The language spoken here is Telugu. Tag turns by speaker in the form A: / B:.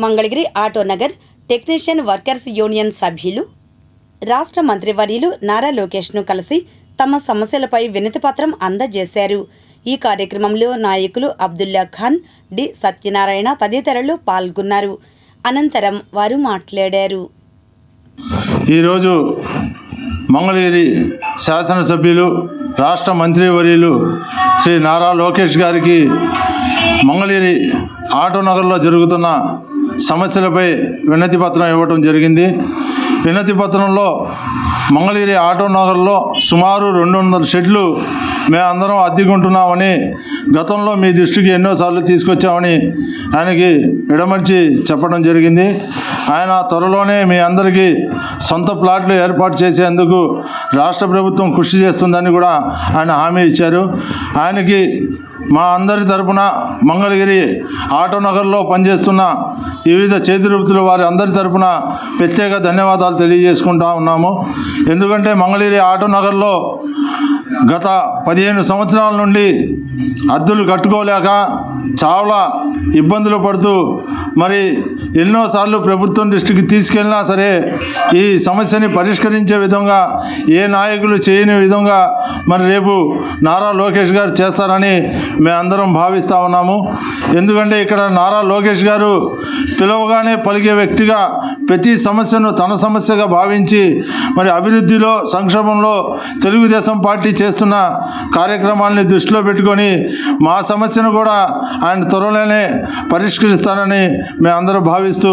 A: Mangalagiri auto Nagar technician workers union సభ్యులు రాష్ట్ర మంత్రివర్యులు నారా లోకేష్ను కలిసి తమ సమస్యలపై వినతిపత్రం అందజేశారు. ఈ కార్యక్రమంలో నాయకులు అబ్దుల్లా ఖాన్, డి సత్యనారాయణ తదితరులు పాల్గొన్నారు. అనంతరం వారు మాట్లాడారు.
B: ఈరోజు మంగళగిరి శాసనసభ్యులు రాష్ట్ర మంత్రివర్యులు శ్రీ నారా లోకేష్ గారికి మంగళగిరి ఆటో నగర్లో జరుగుతున్న సమస్యలపై వినతి పత్రం ఇవ్వటం జరిగింది. వినతి పత్రంలో మంగళగిరి ఆటో నగర్లో సుమారు 200 షెడ్లు మేమందరం అద్దెకుంటున్నామని గతంలో మీ దృష్టికి ఎన్నోసార్లు తీసుకొచ్చామని ఆయనకి విడమర్చి చెప్పడం జరిగింది. ఆయన త్వరలోనే మీ అందరికీ సొంత ప్లాట్లు ఏర్పాటు చేసేందుకు రాష్ట్ర ప్రభుత్వం కృషి చేస్తుందని కూడా ఆయన హామీ ఇచ్చారు. ఆయనకి మా అందరి తరపున మంగళగిరి ఆటో నగర్లో పనిచేస్తున్న వివిధ చేతి వృత్తుల వారి అందరి తరపున ప్రత్యేక ధన్యవాదాలు తెలియజేసుకుంటా ఉన్నాము. ఎందుకంటే మంగళగిరి ఆటో నగర్లో గత 15 సంవత్సరాల నుండి అద్దెలు కట్టుకోలేక చాలా ఇబ్బందులు పడుతూ మరి ఎన్నోసార్లు ప్రభుత్వం దృష్టికి తీసుకెళ్ళినా సరే ఈ సమస్యని పరిష్కరించే విధంగా ఏ నాయకులు చేయని విధంగా మరి రేపు నారా లోకేష్ గారు చేస్తారని మేమందరం భావిస్తూ ఉన్నాము. ఎందుకంటే ఇక్కడ నారా లోకేష్ గారు పిలవగానే పలికే వ్యక్తిగా ప్రతి సమస్యను తన సమస్యగా భావించి మరి అభివృద్ధిలో సంక్షేమంలో తెలుగుదేశం పార్టీ చేస్తున్న కార్యక్రమాలని దృష్టిలో పెట్టుకొని మా సమస్యను కూడా ఆయన త్వరలోనే పరిష్కరిస్తారని మేమందరం భావిస్తూ